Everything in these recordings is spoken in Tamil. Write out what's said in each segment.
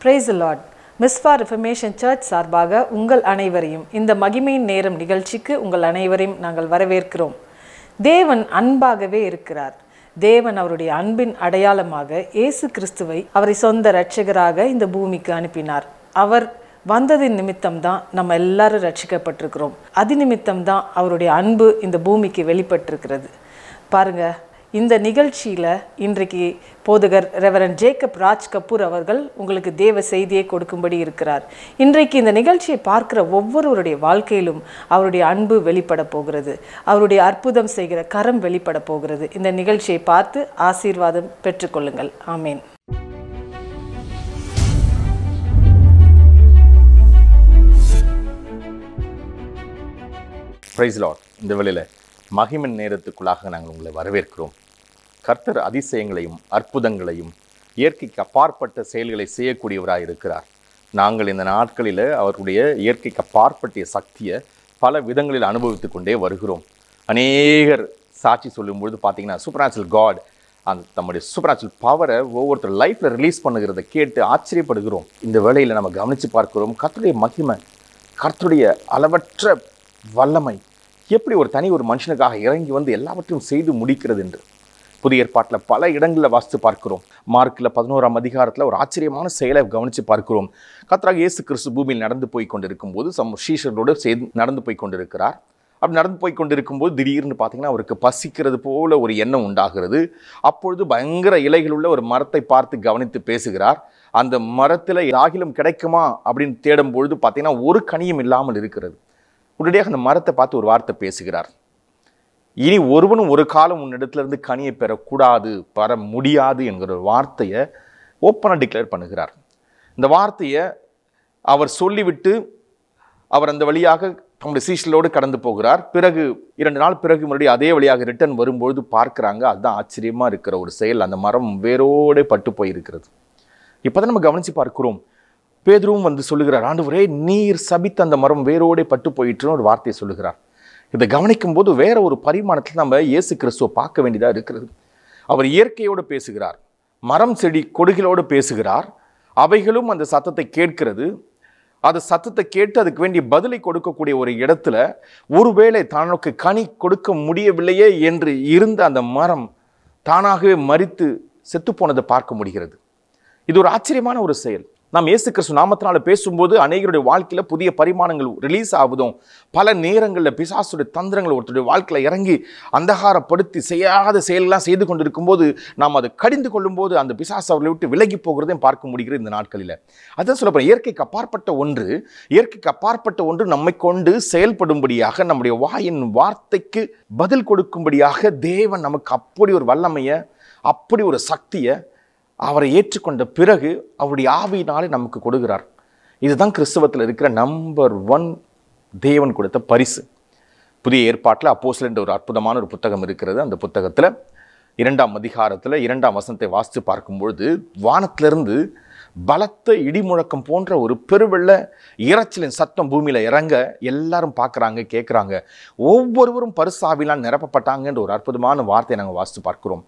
Praise the Lord. Mizpah reformation church சார்பாக உங்கள் அனைவரையும் இந்த மகிமையின் நேரம் நிகழ்ச்சிக்கு உங்கள் அனைவரையும் நாங்கள் வரவேற்கிறோம். தேவன் அன்பாகவே இருக்கிறார். தேவன் அவருடைய அன்பின் அடையாளமாக இயேசு கிறிஸ்துவை அவரை சொந்த இரட்சகராக இந்த பூமிக்கு அனுப்பினார். அவர் வந்ததின் நிமித்தம்தான் நம்ம எல்லாரும் ரட்சிக்கப்பட்டிருக்கிறோம். அது நிமித்தம்தான் அவருடைய அன்பு இந்த பூமிக்கு வெளிப்பட்டிருக்கிறது. பாருங்க, இந்த நிகழ்ச்சியில் இன்றைக்கு போதகர் ரெவரண்ட் ஜேக்கப் ராஜ் கபூர் அவர்கள் உங்களுக்கு தேவ செய்தியை கொடுக்கும்படி இருக்கிறார். இன்றைக்கு இந்த நிகழ்ச்சியை பார்க்கிற ஒவ்வொருவருடைய வாழ்க்கையிலும் அவருடைய அன்பு வெளிப்பட போகிறது. அவருடைய அற்புதம் செய்கிற கரம் வெளிப்பட போகிறது. இந்த நிகழ்ச்சியை பார்த்து ஆசீர்வாதம் பெற்றுக்கொள்ளுங்கள். ஆமேன். Praise Lord. இந்த வேளையில் மகிமின் நேரத்துக்குள்ளாக நாங்கள் உங்களை வரவேற்கிறோம். கர்த்தர் அதிசயங்களையும் அற்புதங்களையும் இயற்கைக்கு அப்பாற்பட்ட செயல்களை செய்யக்கூடியவராக இருக்கிறார். நாங்கள் இந்த நாட்களில் அவருடைய இயற்கைக்கு அப்பாற்பட்ட சக்தியை பல விதங்களில் அனுபவித்து கொண்டே வருகிறோம். அநேகர் சாட்சி சொல்லும்பொழுது பார்த்தீங்கன்னா சூப்பர்நேச்சுரல் காட் நம்முடைய சூப்பர்நேச்சுரல் பவரை ஒவ்வொருத்தர் லைஃப்பில் ரிலீஸ் பண்ணுகிறத கேட்டு ஆச்சரியப்படுகிறோம். இந்த வேளையில் நம்ம கவனித்து பார்க்கிறோம். கர்த்தருடைய மகிமை, கர்த்தருடைய அளவற்ற வல்லமை எப்படி ஒரு மனுஷனுக்காக இறங்கி வந்து எல்லாவற்றையும் செய்து முடிக்கிறது என்று புதிய ஏற்பாட்டில் பல இடங்களில் வாசித்து பார்க்கிறோம். மார்க்கில் 11ஆம் அதிகாரத்தில் ஒரு ஆச்சரியமான செயலை கவனித்து பார்க்கிறோம். கர்த்தராகிய இயேசு கிறிஸ்து பூமியில் நடந்து போய் கொண்டிருக்கும் போது சீஷர்களோடு சேர்ந்து நடந்து போய் கொண்டிருக்கிறார். அப்படி நடந்து போய் கொண்டிருக்கும் போது திடீர்னு பார்த்தீங்கன்னா அவருக்கு பசிக்கிறது போல ஒரு எண்ணம் உண்டாகிறது. அப்பொழுது பயங்கர இலைகள் உள்ள ஒரு மரத்தை பார்த்து கவனித்து பேசுகிறார். அந்த மரத்தில் ஆகிலும் கிடைக்குமா அப்படின்னு தேடும் பொழுது பார்த்தீங்கன்னா ஒரு கனியும் இல்லாமல் இருக்கிறது. உடனடியாக அந்த மரத்தை பார்த்து ஒரு வார்த்தை பேசுகிறார். இனி ஒருவனும் ஒரு காலம் உன்னிடத்திலிருந்து கனியை பெற முடியாது என்கிற ஒரு வார்த்தையை ஓப்பனாக டிக்ளேர் பண்ணுகிறார். இந்த வார்த்தையை அவர் சொல்லிவிட்டு அவர் அந்த வழியாக தம்முடைய சீஷர்களோடு கடந்து போகிறார். பிறகு 2 நாள் பிறகு மறுபடியும் அதே வழியாக ரிட்டர்ன் வரும்பொழுது பார்க்குறாங்க. அதுதான் ஆச்சரியமாக இருக்கிற ஒரு செயல். அந்த மரம் வேரோடு பட்டு போயிருக்கிறது. இப்போ தான் நம்ம கவனித்து பார்க்கிறோம். பேதுருவும் வந்து சொல்லுகிறார், ஆண்டவரே நீர் சபித்த அந்த மரம் வேரோடே பட்டு போயிட்டுன்னு ஒரு வார்த்தையை சொல்லுகிறார். இதை கவனிக்கும் போது வேற ஒரு பரிமாணத்தில் நம்ம இயேசு கிறிஸ்துவை பார்க்க வேண்டியதாக இருக்கிறது. அவர் இயற்கையோடு பேசுகிறார், மரம் செடி கொடிகளோடு பேசுகிறார். அவைகளும் அந்த சத்தத்தை கேட்கிறது. அது சத்தத்தை கேட்டு அதுக்கு வேண்டிய பதிலை கொடுக்கக்கூடிய ஒரு இடத்துல ஒருவேளை தனக்கு கனி கொடுக்க முடியவில்லையே என்று இருந்த அந்த மரம் தானாகவே மரித்து செத்துப்போனதை பார்க்க முடிகிறது. இது ஒரு ஆச்சரியமான ஒரு செயல். நாம் இயேசு கிறிஸ்து நாமத்தினால பேசும்போது அநேகருடைய வாழ்க்கையில் புதிய பரிமாணங்கள் ரிலீஸ் ஆகுதும். பல நேரங்களில் பிசாசுடைய தந்திரங்கள் ஒருத்தருடைய வாழ்க்கையில் இறங்கி அந்தகாரப்படுத்தி செய்யாத செயலெல்லாம் செய்து கொண்டிருக்கும் போது நாம் அதை கடிந்து கொள்ளும் போது அந்த பிசாசு அவர்களை விட்டு விலகி போகிறதையும் பார்க்க முடிகிறது இந்த நாட்களில். அதான் சொல்லப்போம், இயற்கைக்கு அப்பாற்பட்ட ஒன்று நம்மை கொண்டு செயல்படும்படியாக நம்முடைய வாயின் வார்த்தைக்கு பதில் கொடுக்கும்படியாக தேவன் நமக்கு அப்படி ஒரு வல்லமையை, அப்படி ஒரு சக்தியை அவரை ஏற்றுக்கொண்ட பிறகு அவருடைய ஆவியினாலே நமக்கு கொடுக்கிறார். இதுதான் கிறிஸ்தவத்தில் இருக்கிற நம்பர் 1 தேவன் கொடுத்த பரிசு. புதிய ஏற்பாட்டில் அப்போஸ்தலர் என்ற ஒரு அற்புதமான ஒரு புத்தகம் இருக்கிறது. அந்த புத்தகத்தில் 2ஆம் அதிகாரத்தில் 2ஆம் வசனத்தை வாசித்து பார்க்கும்பொழுது வானத்திலிருந்து பலத்த இடிமுழக்கம் போன்ற ஒரு பெருவெள்ள இரைச்சலின் சத்தம் பூமியில் இறங்க எல்லாரும் பார்க்குறாங்க, கேட்குறாங்க. ஒவ்வொருவரும் பரிசாவினால் நிரப்பப்பட்டாங்கன்ற ஒரு அற்புதமான வார்த்தையை நாங்கள் வாசித்து பார்க்கிறோம்.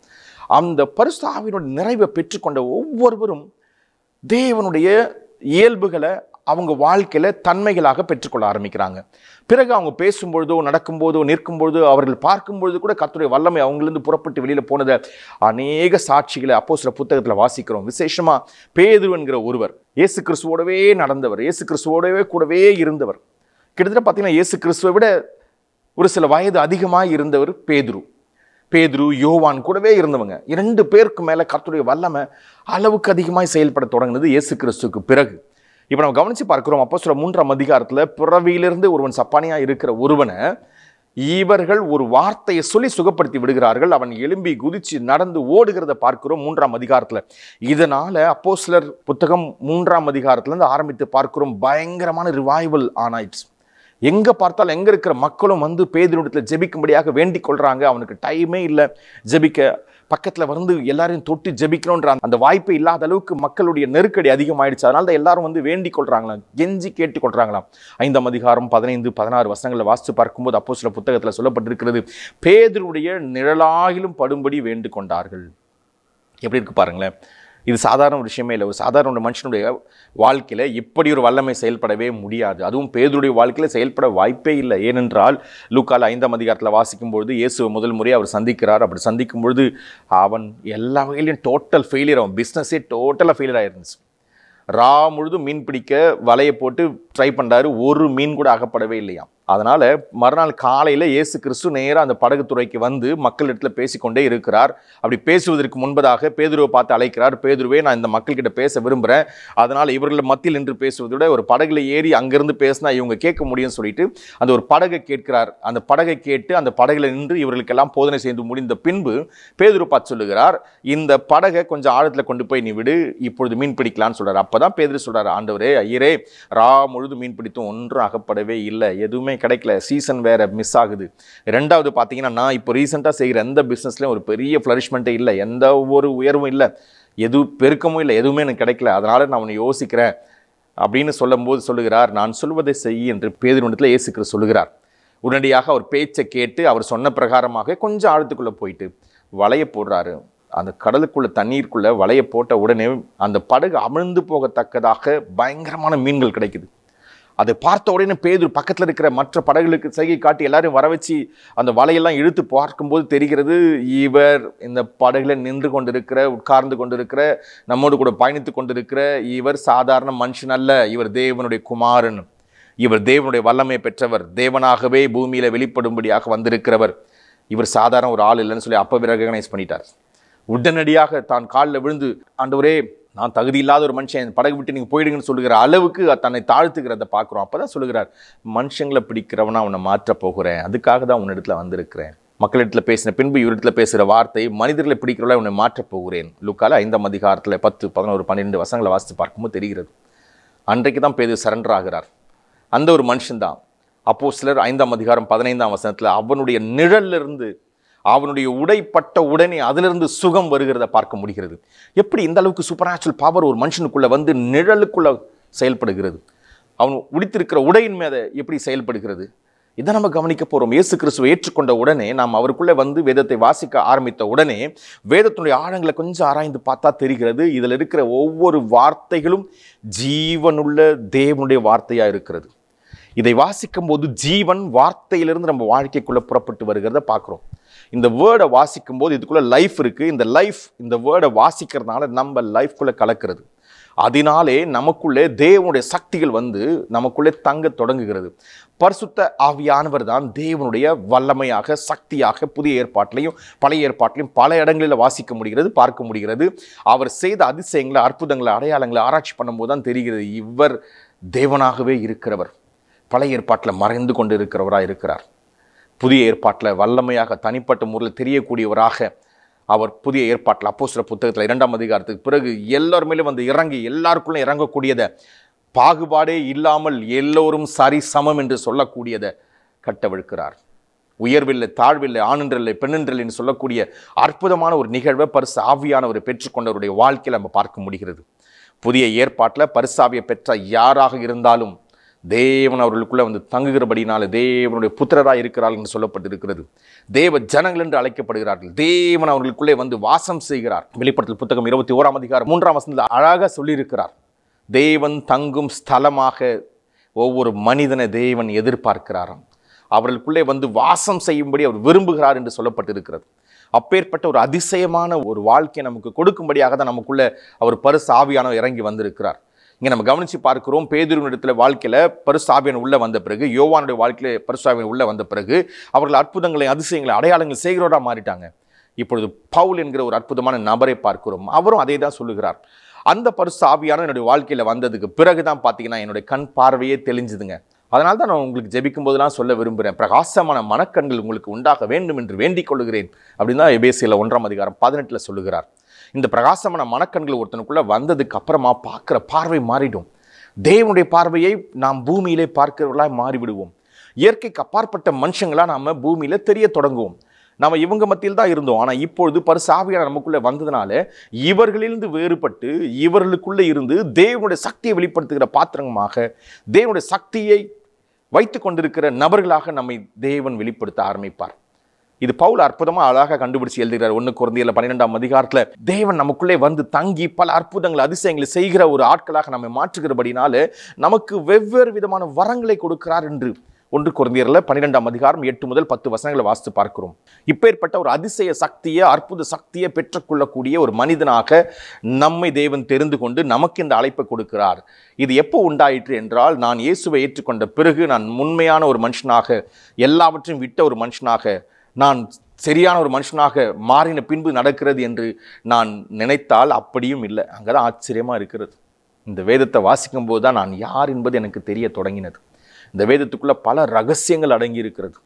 அந்த பரிசுத்தாவியினுடைய நிறைவை பெற்றுக்கொண்ட ஒவ்வொருவரும் தேவனுடைய இயல்புகளை அவங்க வாழ்க்கையில் தன்மைகளாக பெற்றுக்கொள்ள ஆரம்பிக்கிறாங்க. பிறகு அவங்க பேசும்பொழுதோ நடக்கும்போதோ நிற்கும்பொழுதோ அவர்கள் பார்க்கும்பொழுது கூட கர்த்தருடைய வல்லமை அவங்களிருந்து புறப்பட்டு வெளியில் போனதை அநேக சாட்சிகளை அப்போஸ்தலர் புத்தகத்தில் வாசிக்கிறோம். விசேஷமாக பேதுரு என்கிற ஒருவர் இயேசு கிறிஸ்துவோடவே நடந்தவர், இயேசு கிறிஸ்துவோடவே கூடவே இருந்தவர். கிட்டத்தட்ட பார்த்தீங்கன்னா இயேசு கிறிஸ்துவை விட ஒரு சில வயது அதிகமாக இருந்தவர் பேதுரு யோவான் கூடவே இருந்தவங்க. 2 பேருக்கு மேலே கர்த்தருடைய வல்லமை அளவுக்கு அதிகமாக செயல்பட தொடங்கினது இயேசு கிறிஸ்துவுக்கு பிறகு. இப்போ நம்ம கவனித்து பார்க்கிறோம். அப்போஸ்தலர் 3ஆம் அதிகாரத்தில் பிறவியிலிருந்து ஒருவன் சப்பானியாக இருக்கிற ஒருவனை இவர்கள் ஒரு வார்த்தையை சொல்லி சுகப்படுத்தி விடுகிறார்கள். அவன் எழும்பி குதிச்சு நடந்து ஓடுகிறத பார்க்கிறோம் 3ஆம் அதிகாரத்தில். இதனால் அப்போஸ்தலர் புத்தகம் 3ஆம் அதிகாரத்துலேருந்து ஆரம்பித்து பார்க்கிறோம். பயங்கரமான ரிவைவல் ஆனாயிடுச்சு. எங்கே பார்த்தாலும் எங்கே இருக்கிற மக்களும் வந்து பேதுருவிடத்தில் ஜெபிக்கும்படியாக வேண்டிக் கொள்கிறாங்க. அவனுக்கு டைமே இல்லை ஜெபிக்க. பக்கத்தில் வந்து எல்லாரையும் தொட்டு ஜெபிக்கணுன்ற அந்த வாய்ப்பே இல்லாத அளவுக்கு மக்களுடைய நெருக்கடி அதிகமாயிடுச்சு. அதனால தான் எல்லாரும் வந்து வேண்டிக் கொள்கிறாங்களாம், கெஞ்சி கேட்டு கொள்கிறாங்களாம். 5ஆம் அதிகாரம் 15, 16 வசனங்களில் வாசித்து பார்க்கும்போது அப்போஸ்தலர் புத்தகத்தில் சொல்லப்பட்டிருக்கிறது, பேதுருவுடைய நிழலாகிலும் படும்படி வேண்டு கொண்டார்கள். எப்படி இருக்கு பாருங்களேன். இது சாதாரண விஷயமே இல்லை. ஒரு சாதாரண ஒரு மனுஷனுடைய வாழ்க்கையில் இப்படி ஒரு வல்லமை செயல்படவே முடியாது. அதுவும் பேதுருடைய வாழ்க்கையில் செயல்பட வாய்ப்பே இல்லை. ஏனென்றால் லூக்கால 5ஆம் அதிகாரத்தில் வாசிக்கும்பொழுது இயேசுவை முதல் முறை அவர் சந்திக்கிறார். அப்படி சந்திக்கும் பொழுது அவன் எல்லா வகையிலையும் டோட்டல் ஃபெயிலியர், அவன் பிஸ்னஸே டோட்டலாக ஃபெயிலியர் ஆயிருந்துச்சு. முழுதும் மீன் பிடிக்க வலையை போட்டு ட்ரை பண்ணுறாரு, ஒரு மீன் கூட அகப்படவே இல்லையாம். அதனால் மறுநாள் காலையில் இயேசு கிறிஸ்து நேராக அந்த படகு துறைக்கு வந்து மக்களிடத்தில் பேசிக்கொண்டே இருக்கிறார். அப்படி பேசுவதற்கு முன்பதாக பேதுருவை பார்த்து அழைக்கிறார். பேதுருவே, நான் இந்த மக்கள்கிட்ட பேச விரும்புகிறேன், அதனால் இவர்கள் மத்தியில் நின்று பேசுவதை விட ஒரு படகுல ஏறி அங்கேருந்து பேசினா இவங்க கேட்க முடியும்னு சொல்லிட்டு அந்த ஒரு படகை கேட்கிறார். அந்த படகை கேட்டு அந்த படகுல நின்று இவர்களுக்கெல்லாம் போதனை செய்து முடிந்த பின்பு பேதுரு பார்த்து சொல்லுகிறார், இந்த படகை கொஞ்சம் ஆழத்தில் கொண்டு போய் நீ விடு, இப்பொழுது மீன் பிடிக்கலான்னு சொல்கிறார். அப்போ தான் பேதுரு சொல்கிறார், ஆண்டவரே, ஐயரே, முழுது மீன் பிடித்தும் ஒன்றும் அகப்படவே இல்லை, எதுவுமே கிடைக்கல, சீசன் வேற மிஸ் ஆகுது. ரெண்டாவது பார்த்தீங்கன்னா, நான் இப்போ ரீசெண்டாக செய்கிற எந்த பிஸ்னஸ்லையும் ஒரு பெரிய ஃப்ளரிஷ்மெண்ட்டே இல்லை, எந்த ஒரு உயர்வும் இல்லை, பெருக்கமும் இல்லை, எதுவுமே எனக்கு கிடைக்கல, அதனால் நான் உன்னை யோசிக்கிறேன் அப்படின்னு சொல்லும்போது சொல்லுகிறார், நான் சொல்வதை செய் என்று பேதுருவிடத்தில் இயேசு கிறிஸ்து சொல்லுகிறார். உடனடியாக அவர் பேச்சை கேட்டு அவர் சொன்ன பிரகாரமாக கொஞ்சம் ஆழத்துக்குள்ளே போயிட்டு வலையை போடுறாரு. அந்த கடலுக்குள்ள தண்ணீருக்குள்ள வலையை போட்ட உடனே அந்த படகு அமிழ்ந்து போகத்தக்கதாக பயங்கரமான மீன்கள் கிடைக்குது. அதை பார்த்த உடனே பேதுரு பக்கத்தில் இருக்கிற மற்ற படகுகளுக்கு செய்கை காட்டி எல்லாரும் வர வச்சு அந்த வலையெல்லாம் இழுத்து பார்க்கும்போது தெரிகிறது, இவர் இந்த படகுல நின்று கொண்டிருக்கிற, உட்கார்ந்து கொண்டிருக்கிற, நம்மோடு கூட பயணித்து கொண்டிருக்கிற இவர் சாதாரண மனுஷன் அல்ல, இவர் தேவனுடைய குமாரன், இவர் தேவனுடைய வல்லமை பெற்றவர், தேவனாகவே பூமியில வெளிப்படும்படியாக வந்திருக்கிறவர், இவர் சாதாரண ஒரு ஆள் இல்லைன்னு சொல்லி அப்போ ரெகனைஸ் பண்ணிட்டார். உடனடியாக தான் காலில் விழுந்து, ஆண்டவரே, நான் தகுதி இல்லாத ஒரு மனுஷன், படகு விட்டு நீங்கள் போயிடுங்கன்னு சொல்லுகிற அளவுக்கு தன்னை தாழ்த்துக்கிறத பார்க்குறோம். அப்போ தான் சொல்லுகிறார், மனுஷங்களை பிடிக்கிறவனா உன்னை மாற்றப் போகிறேன், அதுக்காக தான் உன்னிடத்துல வந்திருக்கிறேன். மக்களிடத்தில் பேசின பின்பு இவரிடத்துல பேசுகிற வார்த்தை, மனிதர்களை பிடிக்கிறவளா உன்னை மாற்றப் போகிறேன். லூக்கால 5ஆம் அதிகாரத்தில் 10, 11, 12 வசனங்களை வாசித்து பார்க்கும்போது தெரிகிறது. அன்றைக்கு தான் பேதுரு சரண்டர் ஆகிறார். அந்த ஒரு மனுஷன்தான் அப்போஸ்தலர் 5ஆம் அதிகாரம் 15ஆம் வசனத்தில் அவனுடைய நிழலிலிருந்து, அவனுடைய உடைப்பட்ட உடனே அதிலிருந்து சுகம் வருகிறத பார்க்க முடிகிறது. எப்படி இந்த அளவுக்கு சூப்பர் நேச்சுரல் பவர் ஒரு மனுஷனுக்குள்ள வந்து நிழலுக்குள்ள செயல்படுகிறது, அவன் உடுத்திருக்கிற உடையின் மேலே எப்படி செயல்படுகிறது, இதை நம்ம கவனிக்க போகிறோம். இயேசு கிறிஸ்துவை ஏற்றுக்கொண்ட உடனே, நாம் அவருக்குள்ளே வந்து வேதத்தை வாசிக்க ஆரம்பித்த உடனே வேதத்தினுடைய ஆழங்களை கொஞ்சம் ஆராய்ந்து பார்த்தா தெரிகிறது, இதில் இருக்கிற ஒவ்வொரு வார்த்தைகளும் ஜீவனுள்ள தேவனுடைய வார்த்தையாக இருக்கிறது. இதை வாசிக்கும் போது ஜீவன் வார்த்தையிலிருந்து நம்ம வாழ்க்கைக்குள்ளே புறப்பட்டு வருகிறத பார்க்குறோம். இந்த வேர்டை வாசிக்கும் போது இதுக்குள்ளே லைஃப் இருக்குது. இந்த லைஃப் இந்த வேர்டை வாசிக்கிறதுனால நம்ம லைஃப்குள்ளே கலக்கிறது. அதனாலே நமக்குள்ளே தேவனுடைய சக்திகள் வந்து நமக்குள்ளே தங்க தொடங்குகிறது. பரிசுத்த ஆவியானவர் தான் தேவனுடைய வல்லமையாக, சக்தியாக புதிய ஏற்பாட்டிலையும் பழைய ஏற்பாட்டிலையும் பல இடங்களில் வாசிக்க முடிகிறது, பார்க்க முடிகிறது. அவர் செய்த அதிசயங்களை, அற்புதங்களை, அடையாளங்களை ஆராய்ச்சி பண்ணும்போது தான் தெரிகிறது, இவர் தேவனாகவே இருக்கிறவர், பழைய ஏற்பாட்டில் மறைந்து கொண்டு இருக்கிறவராக இருக்கிறார், புதிய ஏற்பாட்டில் வல்லமையாக தனிப்பட்ட முறையில் தெரியக்கூடியவராக அவர் புதிய ஏற்பாட்டில் அப்போஸ்தலர் புத்தகத்தில் 2ஆம் அதிகாரத்துக்கு பிறகு எல்லாருமே வந்து இறங்கி எல்லாருக்குள்ளே இறங்கக்கூடியதை, பாகுபாடே இல்லாமல் எல்லோரும் சரி சமம் என்று சொல்லக்கூடியதை கட்டவிழ்க்கிறார். உயர்வில்லை, தாழ்வில்லை, ஆணென்றில்லை, பெண்ணென்றில்லைன்னு சொல்லக்கூடிய அற்புதமான ஒரு நிகழ்வை பரிசு ஆவியானவரை பெற்றுக்கொண்டவருடைய வாழ்க்கையில் நம்ம பார்க்க முடிகிறது. புதிய ஏற்பாட்டில் பரிசாவியை பெற்ற யாராக இருந்தாலும் தேவன் அவர்களுக்குள்ளே வந்து தங்குகிறபடினால தேவனுடைய புத்திரராக இருக்கிறார்கள் என்று சொல்லப்பட்டிருக்கிறது. தேவ ஜனங்கள் என்று அழைக்கப்படுகிறார்கள். தேவன் அவர்களுக்குள்ளே வந்து வாசம் செய்கிறார். வெளிப்படுத்தல் புத்தகம் 21ஆம் அதிகாரம் 3ஆம் வசனத்தில் அழகாக சொல்லியிருக்கிறார். தேவன் தங்கும் ஸ்தலமாக ஒவ்வொரு மனிதனை தேவன் எதிர்பார்க்கிறாராம். அவர்களுக்குள்ளே வந்து வாசம் செய்யும்படி அவர் விரும்புகிறார் என்று சொல்லப்பட்டிருக்கிறது. அப்பேற்பட்ட ஒரு அதிசயமான ஒரு வாழ்க்கையை நமக்கு கொடுக்கும்படியாக தான் நமக்குள்ளே அவர் பரிசு ஆவியானவர் இறங்கி வந்திருக்கிறார். இங்கே நம்ம கவனித்து பார்க்கிறோம், பேதுருவினிடத்தில் வாழ்க்கையில் பரிசு ஆவியானவர் உள்ளே வந்த பிறகு, யோவானுடைய வாழ்க்கையில் பரிசு ஆவியானவர் உள்ளே வந்த பிறகு அவர்கள் அற்புதங்களை, அதிசயங்களை, அடையாளங்கள் செய்கிறவராக மாறிட்டாங்க. இப்பொழுது பவுல் என்கிற ஒரு அற்புதமான நபரை பார்க்கிறோம். அவரும் அதே தான் சொல்லுகிறார். அந்த பரிசு ஆவியானவர் என்னுடைய வாழ்க்கையில் வந்ததுக்கு பிறகு தான் பார்த்தீங்கன்னா என்னுடைய கண் பார்வையே தெளிஞ்சுதுங்க. அதனால தான் நான் உங்களுக்கு ஜெபிக்கும் போதெல்லாம் சொல்ல விரும்புகிறேன், பிரகாசமான மனக்கண்கள் உங்களுக்கு உண்டாக வேண்டும் என்று வேண்டிக் கொள்கிறேன் அப்படின்னு தான் எபேசியர் 1ஆம் அதிகாரம் 18 சொல்லுகிறார். இந்த பிரகாசமான மனக்கண்கள் ஒருத்தனுக்குள்ளே வந்ததுக்கு அப்புறமா பார்க்குற பார்வை மாறிடும். தேவனுடைய பார்வையை நாம் பூமியிலே பார்க்கிறவர்களாக மாறிவிடுவோம். இயற்கைக்கு அப்பாற்பட்ட மனுஷங்களாக நாம் பூமியில் தெரிய தொடங்குவோம். நம்ம இவங்க மத்தியில் தான் இருந்தோம். ஆனால் இப்பொழுது பரிசு ஆவியானவர் நமக்குள்ளே வந்ததுனால இவர்களிலிருந்து வேறுபட்டு இவர்களுக்குள்ளே இருந்து தேவனுடைய சக்தியை வெளிப்படுத்துகிற பாத்திரமாக, தேவனுடைய சக்தியை வைத்து கொண்டிருக்கிற நபர்களாக நம்மை தேவன் வெளிப்படுத்த ஆரம்பிப்பார். இது பவுல் அற்புதமா அழகாக கண்டுபிடிச்சு எழுதுகிறார். 1 கொரிந்தியர் 12ஆம் அதிகாரத்துல தேவன் நமக்குள்ளே வந்து தங்கி பல அற்புதங்கள் அதிசயங்களை செய்கிற ஒரு ஆட்களாக நம்மை மாற்றுகிறபடினால நமக்கு வெவ்வேறு விதமான வரங்களை கொடுக்கிறார் என்று 1 கொரிந்தியர்ல 12ஆம் அதிகாரம் 8 முதல் 10 வசனங்களை வாசித்து பார்க்கிறோம். இப்பேற்பட்ட ஒரு அதிசய சக்தியை, அற்புத சக்தியை பெற்றுக்கொள்ளக்கூடிய ஒரு மனிதனாக நம்மை தேவன் தெரிந்து கொண்டு நமக்கு இந்த அழைப்பை கொடுக்கிறார். இது எப்போ உண்டாயிற்று என்றால், நான் இயேசுவை ஏற்றுக்கொண்ட பிறகு நான் உண்மையான ஒரு மனுஷனாக, எல்லாவற்றையும் விட்ட ஒரு மனுஷனாக, நான் சரியான ஒரு மனுஷனாக மாறின பின்பு நடக்கிறது என்று நான் நினைத்தால் அப்படியும் இல்லை. அங்கதான் ஆச்சரியமா இருக்கிறது. இந்த வேதத்தை வாசிக்கும் போது தான் நான் யார் என்பது எனக்கு தெரிய தொடங்கினது. இந்த வேதத்துக்குள்ள பல ரகசியங்கள் அடங்கி இருக்கிறது.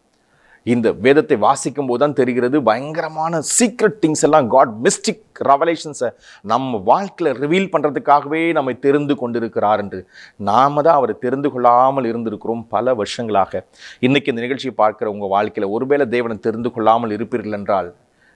இந்த வேதத்தை வாசிக்கும் போது தான் தெரிகிறது, பயங்கரமான சீக்ரெட் திங்ஸ் எல்லாம், காட் மிஸ்டிக் ரெவலேஷன்ஸை நம்ம வாழ்க்கையில் ரிவீல் பண்ணுறதுக்காகவே நம்மை தெரிந்து கொண்டிருக்கிறார் என்று நாம தான் அவரை தெரிந்து கொள்ளாமல் இருந்திருக்கிறோம் பல வருஷங்களாக. இன்னைக்கு இந்த நிகழ்ச்சியை பார்க்குற உங்கள் வாழ்க்கையில் ஒருவேளை தேவனை தெரிந்து கொள்ளாமல் இருப்பீர்கள் என்றால்,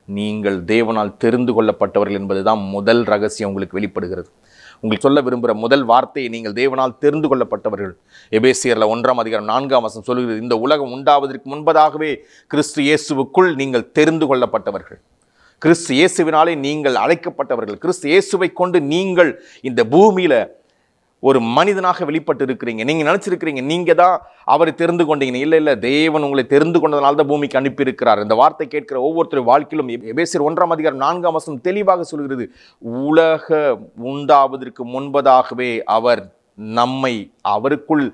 நீங்கள் தேவனால் தெரிந்து கொள்ளப்பட்டவர்கள் என்பது தான் முதல் ரகசியம் உங்களுக்கு வெளிப்படுகிறது. உங்களுக்கு சொல்ல விரும்புகிற முதல் வார்த்தையை, நீங்கள் தேவனால் தெரிந்து கொள்ளப்பட்டவர்கள். எபேசியர்ல 1ஆம் அதிகாரம் 4ஆம் வசனம் சொல்லுகிறது, இந்த உலகம் உண்டாவதற்கு முன்பதாகவே கிறிஸ்து இயேசுவுக்குள் நீங்கள் தெரிந்து கொள்ளப்பட்டவர்கள். கிறிஸ்து இயேசுவினாலே நீங்கள் அழைக்கப்பட்டவர்கள். கிறிஸ்து இயேசுவை கொண்டு நீங்கள் இந்த பூமியில ஒரு மனிதனாக வெளிப்பட்டு இருக்கிறீங்க. நீங்க நினைச்சிருக்கிறீங்க நீங்க தான் அவரை தெரிந்து கொண்டீங்க. இல்ல இல்ல, தேவன் உங்களை தெரிந்து கொண்டதனால தான் பூமிக்கு அனுப்பி இருக்கிறார். இந்த வார்த்தை கேட்கிற ஒவ்வொருத்தருடைய வாழ்க்கையிலும் எபேசியர் 1ஆம் அதிகாரம் 4ஆம் வசனம் தெளிவாக சொல்கிறது, உலக உண்டாவதற்கு முன்பதாகவே அவர் நம்மை அவருக்குள்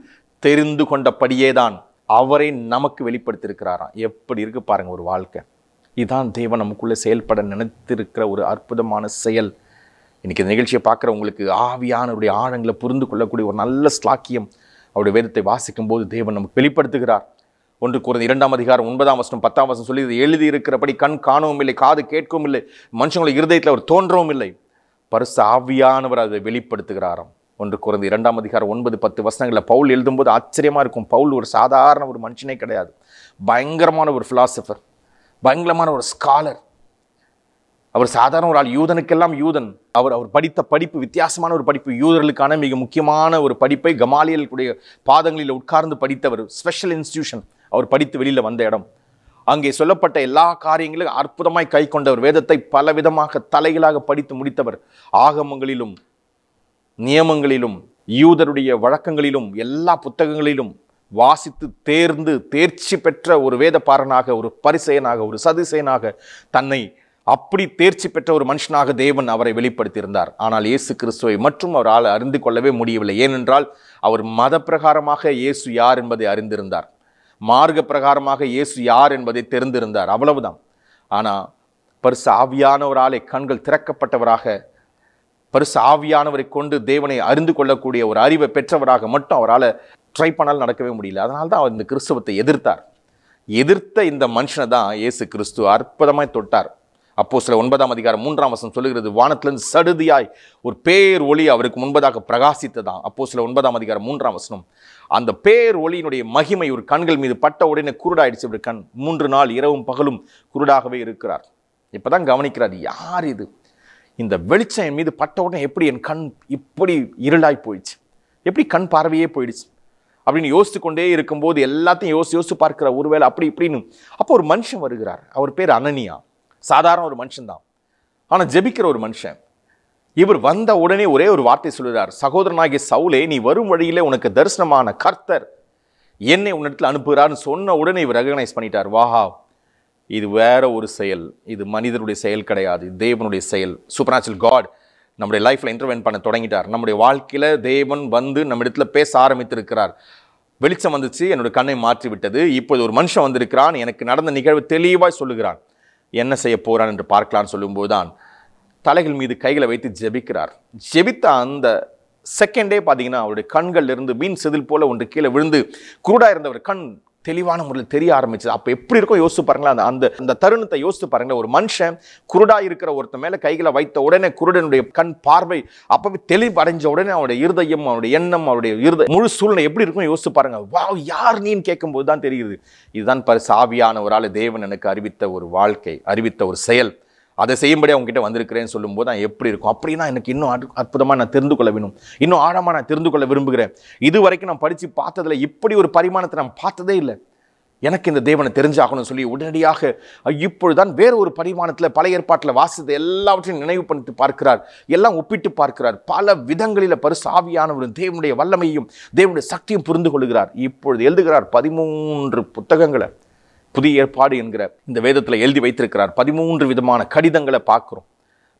தெரிந்து கொண்டபடியேதான் அவரை நமக்கு வெளிப்படுத்தியிருக்கிறாராம். எப்படி இருக்கு பாருங்க ஒரு வாழ்க்கை. இதுதான் தேவன் நமக்குள்ள செயல்பட நினைத்திருக்கிற ஒரு அற்புதமான செயல். இன்னைக்கு இந்த நிகழ்ச்சியை பார்க்குற உங்களுக்கு ஆவியானவருடைய ஆழங்களை புரிந்து கொள்ளக்கூடிய ஒரு நல்ல ஸ்லாக்கியம் அவருடைய வேதத்தை வாசிக்கும் போது தேவன் நமக்கு வெளிப்படுத்துகிறார். 1 கொரிந்தியர் 2ஆம் அதிகாரம் 9ஆம் வசனம் 10ஆம் வசனம் சொல்லி, எழுதி இருக்கிறபடி கண் காணவும் இல்லை, காது கேட்கவும் இல்லை, மனுஷங்களுடைய இருதயத்தில் அவர் தோன்றவும் இல்லை, பரிசுத்த ஆவியானவர் அதை வெளிப்படுத்துகிறாராம். 1 கொரிந்தியர் 2ஆம் அதிகாரம் 9-10 வசனங்களில் பவுல் எழுதும்போது ஆச்சரியமா இருக்கும். பவுல் ஒரு சாதாரண ஒரு மனுஷனே கிடையாது. பயங்கரமான ஒரு பிலாசபர், பயங்கரமான ஒரு ஸ்காலர். அவர் சாதாரண ஒரு ஆள், யூதனுக்கெல்லாம் யூதன். அவர் படித்த படிப்பு வித்தியாசமான ஒரு படிப்பு. யூதர்களுக்கான மிக முக்கியமான ஒரு படிப்பை கமாலியலுடைய பாதங்களில் உட்கார்ந்து படித்தவர். ஸ்பெஷல் இன்ஸ்டிடியூஷன் அவர் படித்து வெளியில் வந்த இடம். அங்கே சொல்லப்பட்ட எல்லா காரியங்களும் அற்புதமாய் கை கொண்டவர். வேதத்தை பல விதமாக தலைகளாக படித்து முடித்தவர். ஆகமங்களிலும் நியமங்களிலும் யூதருடைய வழக்கங்களிலும் எல்லா புத்தகங்களிலும் வாசித்து தேர்ச்சி பெற்ற ஒரு வேதபாரனாக, ஒரு பரிசேயனாக, ஒரு சதுசேயனாக, தன்னை அப்படி தேர்ச்சி பெற்ற ஒரு மனுஷனாக தேவன் அவரை வெளிப்படுத்தியிருந்தார். ஆனால் இயேசு கிறிஸ்துவை மற்றும் அவரால் அறிந்து கொள்ளவே முடியவில்லை. ஏனென்றால் அவர் மத பிரகாரமாக இயேசு யார் என்பதை அறிந்திருந்தார். மார்க்க பிரகாரமாக இயேசு யார் என்பதை தெரிந்திருந்தார், அவ்வளவுதான். ஆனால் பரிசு ஆவியானவராலே கண்கள் திறக்கப்பட்டவராக, பரிசு ஆவியானவரை கொண்டு தேவனை அறிந்து கொள்ளக்கூடிய ஒரு அறிவை பெற்றவராக மட்டும் அவரால் ட்ரை பண்ணால் நடக்கவே முடியல. அதனால தான் அவர் இந்த கிறிஸ்துவத்தை எதிர்த்த இந்த மனுஷனை தான் இயேசு கிறிஸ்து அற்புதமாய் தொட்டார். அப்போஸ்தலர் 9ஆம் அதிகாரம் 3ஆம் வசனம் சொல்லுகிறது, வானத்திலிருந்து சடுதியாய் ஒரு பேர் ஒளி அவருக்கு முன்பதாக பிரகாசித்ததான். அப்போஸ்தலர் 9ஆம் அதிகாரம் 3ஆம் வசனம். அந்த பேர் ஒளியினுடைய மகிமை ஒரு கண்கள் மீது பட்ட உடனே குருடாயிடுச்சு. ஒரு கண் 3 நாள் இரவும் பகலும் குருடாகவே இருக்கிறார். இப்பதான் கவனிக்கிறார், யார் இது? இந்த வெளிச்சம் என் மீது பட்ட உடனே எப்படி என் கண் இப்படி இருளாய் போயிடுச்சு, எப்படி கண் பார்வையே போயிடுச்சு அப்படின்னு யோசித்து கொண்டே இருக்கும்போது எல்லாத்தையும் யோசிச்சு பார்க்கிற ஒருவேளை அப்படி இப்படின்னு அப்போ ஒரு மனுஷன் வருகிறார். அவர் பேர் அனனியா. சாதாரண ஒரு மனுஷன் தான், ஆனால் ஜெபிக்கிற ஒரு மனுஷன். இவர் வந்த உடனே ஒரே ஒரு வார்த்தை சொல்கிறார், சகோதரனாகிய சவுலே, நீ வரும் வழியிலே உனக்கு தரிசனமான கர்த்தர் என்னை உன்னிடத்தில் அனுப்புகிறார்னு சொன்ன உடனே இவர் ரெகனைஸ் பண்ணிட்டார். வாஹா, இது வேற ஒரு செயல், இது மனிதனுடைய செயல் கிடையாது, தேவனுடைய செயல். சூப்பர் நேச்சுரல் காட் நம்முடைய லைஃப்ல இன்டர்வென்ட் பண்ண தொடங்கிட்டார். நம்முடைய வாழ்க்கையில தேவன் வந்து நம்ம இடத்துல பேச ஆரம்பித்திருக்கிறார். வெளிச்சம் வந்துச்சு, என்னோட கண்ணை மாற்றி விட்டது. இப்போது ஒரு மனுஷன் வந்திருக்கிறான், எனக்கு நடந்த நிகழ்வு தெளிவாய் சொல்லுகிறான், என்ன செய்ய போறான் என்று பார்க்கலான்னு சொல்லும்போதுதான் தலைகள் மீது கைகளை வைத்து ஜெபிக்கிறார். ஜெபித்த அந்த செகண்டே பார்த்தீங்கன்னா அவருடைய கண்கள்ல இருந்து மீன் செதில் போல ஒன்று கீழே விழுந்து குருடா இருந்தவர் கண் தெளிவான முறையில் தெரிய ஆரம்பிச்சது. அப்போ எப்படி இருக்கும் யோசிச்சு பாருங்களேன், அந்த தருணத்தை யோசித்து பாருங்களேன். ஒரு மனுஷன் குருடா இருக்கிற ஒருத்த மேல கைகளை வைத்த உடனே குருடனுடைய கண் பார்வை அப்பவே தெளிவடைஞ்ச உடனே அவருடைய இருதயம், அவருடைய எண்ணம், அவருடைய முழு சூழ்நிலை எப்படி இருக்கும் யோசிச்சு பாருங்க. வாவ், யார் நீன்னு கேட்கும்போது தான் தெரியுது, இதுதான் பரிசு ஆவியானவரால் தேவன் எனக்கு அறிவித்த ஒரு வாழ்க்கை, அறிவித்த ஒரு செயல். அதை செய்யும்படி அவங்ககிட்ட வந்திருக்கிறேன்னு சொல்லும்போது தான் எப்படி இருக்கும். அப்படின்னா எனக்கு இன்னும் அற்புதமாக நான் தெரிந்து கொள்ள வேணும், இன்னும் ஆழமாக நான் தெரிந்து கொள்ள விரும்புகிறேன். இது வரைக்கும் நான் படித்து பார்த்ததில் இப்படி ஒரு பரிமாணத்தை நான் பார்த்ததே இல்லை. எனக்கு இந்த தேவனை தெரிஞ்சாகணும்னு சொல்லி உடனடியாக இப்பொழுதுதான் வேற ஒரு பரிமாணத்தில் பழைய ஏற்பாட்டில் வாசித்த எல்லாவற்றையும் நினைவு பண்ணிட்டு பார்க்கிறார், எல்லாம் ஒப்பிட்டு பார்க்கிறார். பல விதங்களில் பரிசு ஆவியானவரும் தேவனுடைய வல்லமையும் தேவனுடைய சக்தியும் புரிந்து கொள்கிறார். இப்பொழுது எழுதுகிறார் 13 புத்தகங்களை புதிய ஏற்பாடு என்கிற இந்த வேதத்தில் எழுதி வைத்திருக்கிறார். 13 விதமான கடிதங்களை பார்க்கிறோம்.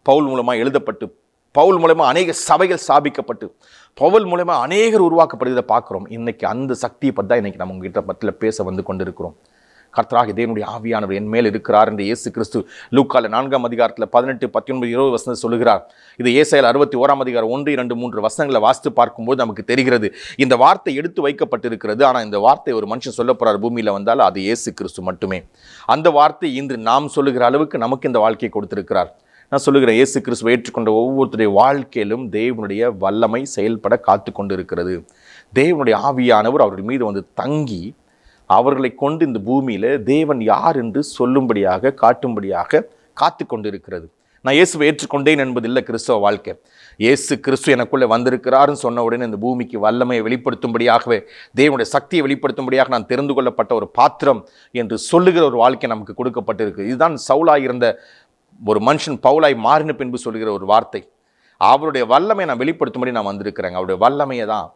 பவுல் மூலமாக எழுதப்பட்டு, பவுல் மூலமா அநேக சபைகள் ஸ்தாபிக்கப்பட்டு, பவுல் மூலமா அநேகர் உருவாக்கப்படுவதை பார்க்கிறோம். இன்னைக்கு அந்த சக்தியை பற்றி தான் இன்னைக்கு நம்ம உங்ககிட்ட பற்றில பேச வந்து கொண்டிருக்கிறோம். கர்த்தராகிய தேவனுடைய ஆவியானவர் என் மேல் இருக்கிறார் என்று இயேசு கிறிஸ்து லூக்கால 4ஆம் அதிகாரத்தில் 18, 19, 20 வசனம் சொல்லுகிறார். இது ஏசாயால் 61ஆம் அதிகாரம் 1, 2, 3 வசனங்களை வாசித்து பார்க்கும்போது நமக்கு தெரிகிறது இந்த வார்த்தை எடுத்து வைக்கப்பட்டிருக்கிறது. ஆனால் இந்த வார்த்தை ஒரு மனுஷன் சொல்ல போறார் பூமியில் வந்தால் அது இயேசு கிறிஸ்து மட்டுமே. அந்த வார்த்தை இன்று நாம் சொல்லுகிற அளவுக்கு நமக்கு இந்த வாழ்க்கையை கொடுத்திருக்கிறார். நான் சொல்லுகிறேன், இயேசு கிறிஸ்துவை ஏற்றுக்கொண்ட ஒவ்வொருத்தருடைய வாழ்க்கையிலும் தேவனுடைய வல்லமை செயல்பட காத்து கொண்டு இருக்கிறது. தேவனுடைய ஆவியானவர் அவர்கள் மீது வந்து தங்கி அவர்களை கொண்டு இந்த பூமியில தேவன் யார் என்று சொல்லும்படியாக காட்டும்படியாக காத்து கொண்டு இருக்கிறது. நான் இயேசுவை ஏற்றுக்கொண்டேன் என்பதில்லை கிறிஸ்தவ வாழ்க்கை. இயேசு கிறிஸ்து எனக்குள்ளே வந்திருக்கிறாருன்னு சொன்ன உடனே இந்த பூமிக்கு வல்லமையை வெளிப்படுத்தும்படியாகவே தேவனுடைய சக்தியை வெளிப்படுத்தும்படியாக நான் தெரிந்து கொள்ளப்பட்ட ஒரு பாத்திரம் என்று சொல்லுகிற ஒரு வாழ்க்கை நமக்கு கொடுக்கப்பட்டிருக்கு. இதுதான் சவுலாய் இருந்த ஒரு மனுஷன் பவுலாய் மாறின பின்பு சொல்லுகிற ஒரு வார்த்தை. அவருடைய வல்லமையை நான் வெளிப்படுத்தும்படி நான் வந்திருக்கிறேன். அவருடைய வல்லமையை தான்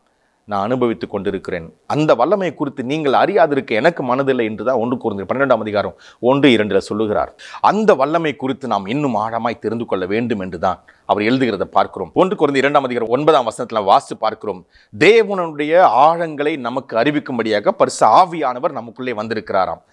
நான் அனுபவித்து கொண்டிருக்கிறேன். அந்த வல்லமையை குறித்து நீங்கள் அறியாதிருக்க எனக்கு மனதில்லை என்று தான் 1 கொரிந்தியர் 12ஆம் அதிகாரம் 1, 2 சொல்லுகிறார். அந்த வல்லமை குறித்து நாம் இன்னும் ஆழமாய் தெரிந்து கொள்ள வேண்டும் என்று தான் அவர் எழுதுகிறத பார்க்கிறோம். 1 கொரிந்தியர் 2ஆம் அதிகாரம் 9ஆம் வசனத்தில் வாசித்து பார்க்கிறோம். தேவனுடைய ஆழங்களை நமக்கு அறிவிக்கும்படியாக பரிசு ஆவியானவர் நமக்குள்ளே வந்திருக்கிறாராம்.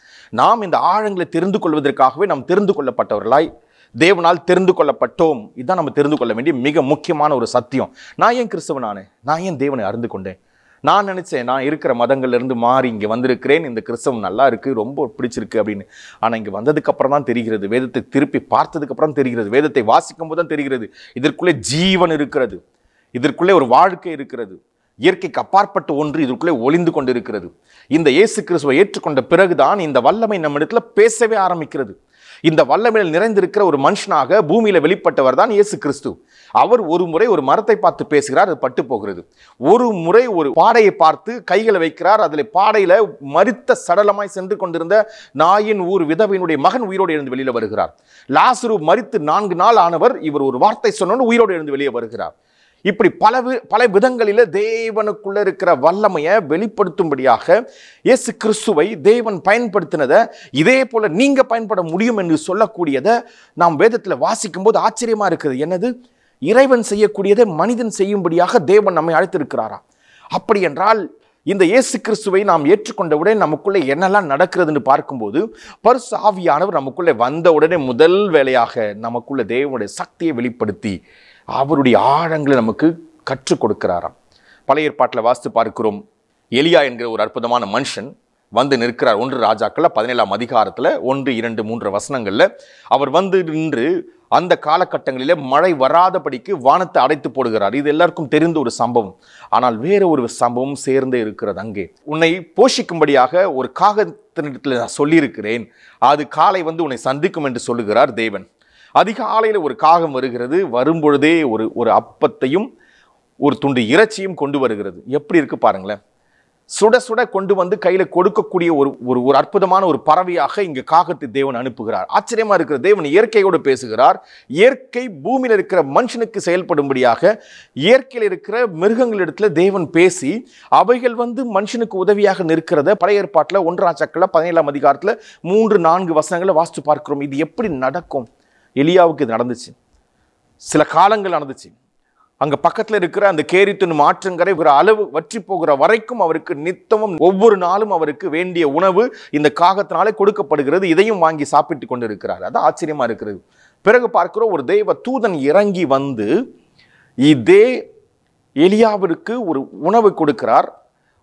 நாம் இந்த ஆழங்களை தெரிந்து கொள்வதற்காகவே நாம் தெரிந்து கொள்ளப்பட்டவர்களாய் தேவனால் தெரிந்து கொள்ளப்பட்டோம். இதுதான் நம்ம தெரிந்து கொள்ள வேண்டிய மிக முக்கியமான ஒரு சத்தியம். நான் ஏன் கிறிஸ்தவனானே? நான் ஏன் தேவனை அறிந்து கொண்டேன்? நான் நினைச்சேன் நான் இருக்கிற மதங்கள்லேருந்து மாறி இங்கே வந்திருக்கிறேன், இந்த கிறிஸ்தவம் நல்லா இருக்குது, ரொம்ப பிடிச்சிருக்கு அப்படின்னு. ஆனால் இங்கே வந்ததுக்கப்புறம் தான் தெரிகிறது, வேதத்தை திருப்பி பார்த்ததுக்கப்புறம் தெரிகிறது, வேதத்தை வாசிக்கும் போது தான் தெரிகிறது இதற்குள்ளே ஜீவன் இருக்கிறது, இதற்குள்ளே ஒரு வாழ்க்கை இருக்கிறது, இயற்கைக்கு அப்பாற்பட்ட ஒன்று இதற்குள்ளே ஒளிந்து கொண்டு இருக்கிறது. இந்த இயேசு கிறிஸ்துவை ஏற்றுக்கொண்ட பிறகுதான் இந்த வல்லமை நம்ம இடத்துல பேசவே ஆரம்பிக்கிறது. இந்த வல்லமையில் நிறைந்திருக்கிற ஒரு மனுஷனாக பூமியில வெளிப்பட்டவர் தான் இயேசு கிறிஸ்து. அவர் ஒரு முறை ஒரு மரத்தை பார்த்து பேசுகிறார், அது பட்டு போகிறது. ஒரு முறை ஒரு பாடையை பார்த்து கைகளை வைக்கிறார், அதில் பாடையில மரித்த சடலமாய் சென்று கொண்டிருந்த நாயின் ஊர் விதவையினுடைய மகன் உயிரோடு எழுந்து வெளியில வருகிறார். லாசரு மரித்து 4 நாள் ஆனவர், இவர் ஒரு வார்த்தை சொன்னோன்னு உயிரோடு எழுந்து வெளியே வருகிறார். இப்படி பல விதங்களில் தேவனுக்குள்ள இருக்கிற வல்லமையை வெளிப்படுத்தும்படியாக இயேசு கிறிஸ்துவை தேவன் பயன்படுத்தினதை இதே போல நீங்க பயன்பட முடியும் என்று சொல்லக்கூடியதை நாம் வேதத்தில் வாசிக்கும் போது ஆச்சரியமா இருக்குது. என்னது? இறைவன் செய்யக்கூடியதை மனிதன் செய்யும்படியாக தேவன் நம்மை அழைத்திருக்கிறாரா? அப்படி என்றால் இந்த இயேசு கிறிஸ்துவை நாம் ஏற்றுக்கொண்டவுடன் நமக்குள்ளே என்னெல்லாம் நடக்கிறதுன்னு பார்க்கும்போது பரிசு ஆவியானவர் நமக்குள்ளே வந்த உடனே முதல் வேலையாக நமக்குள்ள தேவனுடைய சக்தியை வெளிப்படுத்தி அவருடைய ஆழங்களை நமக்கு கற்றுக் கொடுக்கிறாராம். பழைய ஏற்பாட்டில் வாசித்து பார்க்கிறோம். எலியா என்கிற ஒரு அற்புதமான மனுஷன் வந்து நிற்கிறார். 1 ராஜாக்கள் 17ஆம் அதிகாரத்தில் 1, 2, 3 வசனங்கள்ல அவர் வந்து நின்று அந்த காலகட்டங்களிலே மழை வராதபடிக்கு வானத்தை அடைத்து போடுகிறார். இது எல்லாருக்கும் தெரிந்த ஒரு சம்பவம். ஆனால் வேற ஒரு சம்பவம் சேர்ந்தே இருக்கிறது. அங்கே உன்னை போஷிக்கும்படியாக ஒரு காகத்தினிடத்தில் நான் சொல்லியிருக்கிறேன், அது காலை வந்து உன்னை சந்திக்கும் என்று சொல்லுகிறார் தேவன். அதிகாலையில் ஒரு காகம் வருகிறது. வரும்பொழுதே ஒரு அப்பத்தையும் ஒரு துண்டு இறைச்சியும் கொண்டு வருகிறது. எப்படி இருக்கு பாருங்களேன். சுட சுட கொண்டு வந்து கையில கொடுக்கக்கூடிய ஒரு அற்புதமான ஒரு பறவையாக இங்கு காகத்தை தேவன் அனுப்புகிறார். ஆச்சரியமா இருக்கிற தேவன் இயற்கையோடு பேசுகிறார். இயற்கை பூமியில் இருக்கிற மனுஷனுக்கு செயல்படும்படியாக இயற்கையில் இருக்கிற மிருகங்களிடத்துல தேவன் பேசி அவைகள் வந்து மனுஷனுக்கு உதவியாக நிற்கிறத பழைய ஏற்பாட்டில் 1 ராஜாக்கள் 17ஆம் அதிகாரத்தில் 3, 4 வசனங்களை வாசித்து பார்க்கிறோம். இது எப்படி நடக்கும்? எலியாவுக்கு இது நடந்துச்சு. சில காலங்கள் நடந்துச்சு. அங்க பக்கத்துல இருக்கிற அந்த கேரித்துன் மாற்றங்கரை ஒரு அளவு வற்றி போகிற வரைக்கும் அவருக்கு நித்தமும் ஒவ்வொரு நாளும் அவருக்கு வேண்டிய உணவு இந்த காகத்தினாலே கொடுக்கப்படுகிறது. இதையும் வாங்கி சாப்பிட்டு கொண்டு இருக்கிறார். அது ஆச்சரியமா இருக்கிறது. பிறகு பார்க்கிறோம், ஒரு தெய்வ தூதன் இறங்கி வந்து இதே எலியாவிற்கு ஒரு உணவு கொடுக்கிறார்.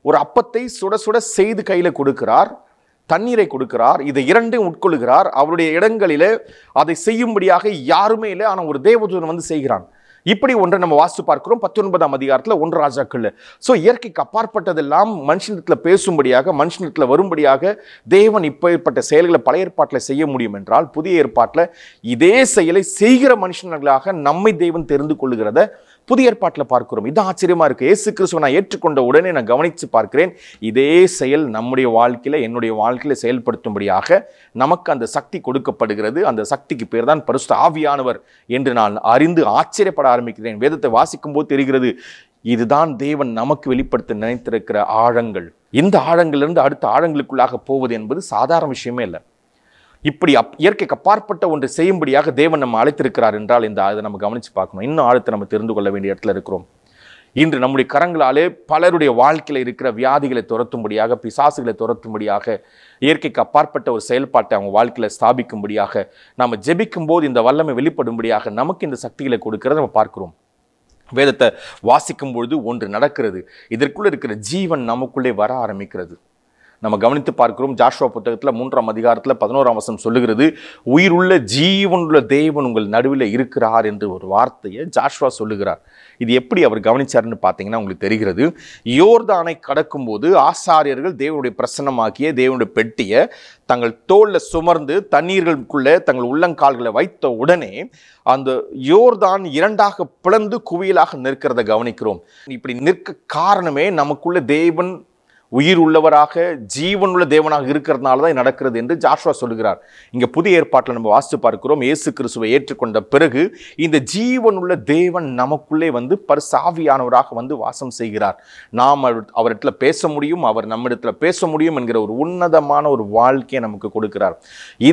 ஒரு அப்பத்தை சுட சுட செய்து கையில கொடுக்கிறார், தண்ணீரை கொடுக்கிறார். இதை இரண்டையும் உட்கொள்கிறார். அவருடைய இடங்களிலே அதை செய்யும்படியாக யாருமே இல்லை, ஆனால் ஒரு தேவதூதன் வந்து செய்கிறான். இப்படி ஒன்றை நம்ம வாசித்து பார்க்கிறோம் 19ஆம் அதிகாரத்தில் 1 ராஜாக்கள். ஸோ இயற்கைக்கு அப்பாற்பட்டதெல்லாம் மனுஷனிடத்தில் பேசும்படியாக மனுஷனிடத்தில் வரும்படியாக தேவன் இப்பேற்பட்ட செயல்களை பழைய ஏற்பாட்டில் செய்ய முடியும் என்றால் புதிய ஏற்பாட்டில் இதே செயலை செய்கிற மனுஷர்களாக நம்மை தேவன் தெரிந்து கொள்ளுகிறத புதிய ஏற்பாட்டில் பார்க்கிறோம். இது ஆச்சரியமா இருக்கு. இயேசு கிறிஸ்துவை நான் ஏற்றுக்கொண்ட உடனே நான் கவனித்து பார்க்கிறேன், இதே செயல் நம்முடைய வாழ்க்கையில, என்னுடைய வாழ்க்கையில செயல்படுத்தும்படியாக நமக்கு அந்த சக்தி கொடுக்கப்படுகிறது. அந்த சக்திக்கு பேர் தான் பரிசுத்த ஆவியானவர் என்று நான் அறிந்து ஆச்சரியப்பட ஆரம்பிக்கிறேன். வேதத்தை வாசிக்கும் போது தெரிகிறது, இதுதான் தேவன் நமக்கு வெளிப்படுத்த நினைத்திருக்கிற ஆழங்கள். இந்த ஆழங்களிலிருந்து அடுத்த ஆழங்களுக்குள்ளாக போவது என்பது சாதாரண விஷயமே இல்லை. இப்படி இயற்கைக்கு அப்பாற்பட்ட ஒன்று செய்யும்படியாக தேவன் நம்ம அழைத்திருக்கிறார் என்றால் அதை நம்ம கவனித்து பார்க்கணும். இன்னும் ஆழத்தை நம்ம தெரிந்து கொள்ள வேண்டிய இடத்துல இருக்கிறோம். இன்று நம்முடைய கரங்களாலே பலருடைய வாழ்க்கையில் இருக்கிற வியாதிகளை துரத்தும்படியாக, பிசாசுகளை துரத்தும்படியாக, இயற்கைக்கு அப்பாற்பட்ட ஒரு செயல்பாட்டை அவங்க வாழ்க்கையில் ஸ்தாபிக்கும்படியாக, நம்ம ஜெபிக்கும் போது இந்த வல்லமை வெளிப்படும்படியாக நமக்கு இந்த சக்திகளை கொடுக்கிறத நம்ம பார்க்கிறோம். வேதத்தை வாசிக்கும் பொழுது ஒன்று நடக்கிறது. இதற்குள்ள இருக்கிற ஜீவன் நமக்குள்ளே வர ஆரம்பிக்கிறது. நம்ம கவனித்து பார்க்கிறோம். ஜாஷுவா புத்தகத்தில் 3ஆம் அதிகாரத்தில் 11ஆம் வசனம் சொல்லுகிறது, உயிருள்ள ஜீவனுள்ள தேவன் உங்கள் நடுவில் இருக்கிறார் என்று ஒரு வார்த்தையை ஜாஷுவா சொல்லுகிறார். இது எப்படி அவர் கவனிச்சாருன்னு பார்த்தீங்கன்னா உங்களுக்கு தெரிகிறது. யோர்தானை கடக்கும்போது ஆசாரியர்கள் தேவனுடைய பிரசன்னமாக்கிய தேவனுடைய பெட்டியை தங்கள் தோளில் சுமர்ந்து தண்ணீர்களுக்குள்ளே தங்கள் உள்ளங்கால்களை வைத்த உடனே அந்த யோர்தான் இரண்டாக பிளந்து குவியலாக நிற்கிறத கவனிக்கிறோம். இப்படி நிற்க காரணமே நமக்குள்ள தேவன் உயிர் உள்ளவராக ஜீவனுள்ள தேவனாக இருக்கிறதுனால தான் நடக்கிறது என்று ஜாஷுவா சொல்லுகிறார். இங்கே புதிய ஏற்பாட்டில் நம்ம வாசித்து பார்க்கிறோம், இயேசு கிறிஸ்துவை ஏற்றுக்கொண்ட பிறகு இந்த ஜீவனுள்ள தேவன் நமக்குள்ளே வந்து பரிசுத்த ஆவியானவராக வந்து வாசம் செய்கிறார். நாம் அவரிடத்துல பேச முடியும், அவர் நம்மிடத்துல பேச முடியும் என்கிற ஒரு உன்னதமான ஒரு வாழ்க்கையை நமக்கு கொடுக்கிறார்.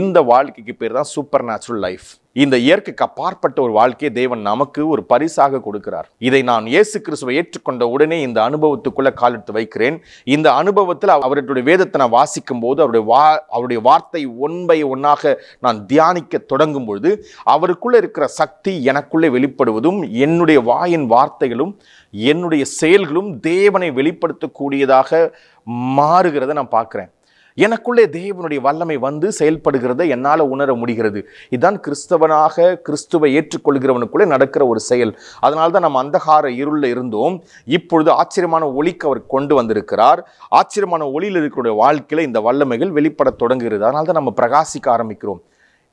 இந்த வாழ்க்கைக்கு பேர் தான் சூப்பர் நேச்சுரல் லைஃப். இந்த இயற்கைக்கு அப்பாற்பட்ட ஒரு வாழ்க்கையை தேவன் நமக்கு ஒரு பரிசாக கொடுக்கிறார். இதை நான் இயேசு கிறிஸ்துவை ஏற்றுக்கொண்ட உடனே இந்த அனுபவத்துக்குள்ள காலெடுத்து வைக்கிறேன். இந்த அனுபவத்தில் அவருடைய வேதத்தை நான் வாசிக்கும் போது, அவருடைய வார்த்தை ஒன் பை ஒன்னாக நான் தியானிக்க தொடங்கும் பொழுது, அவருக்குள்ள இருக்கிற சக்தி எனக்குள்ளே வெளிப்படுவதும், என்னுடைய வாயின் வார்த்தைகளும் என்னுடைய செயல்களும் தேவனை வெளிப்படுத்தக்கூடியதாக மாறுகிறத நான் பார்க்கிறேன். எனக்குள்ளே தேவனுடைய வல்லமை வந்து செயல்படுகிறத என்னால் உணர முடிகிறது. இதுதான் கிறிஸ்தவனாக கிறிஸ்துவை ஏற்றுக்கொள்கிறவனுக்குள்ளே நடக்கிற ஒரு செயல். அதனால தான் நம்ம அந்தகார இருளில் இருந்தோம், இப்பொழுது ஆச்சரியமான ஒளிக்கு அவர் கொண்டு வந்திருக்கிறார். ஆச்சரியமான ஒளியில் இருக்கிற வாழ்க்கையில் இந்த வல்லமைகள் வெளிப்பட தொடங்குகிறது. அதனால தான் நம்ம பிரகாசிக்க ஆரம்பிக்கிறோம்.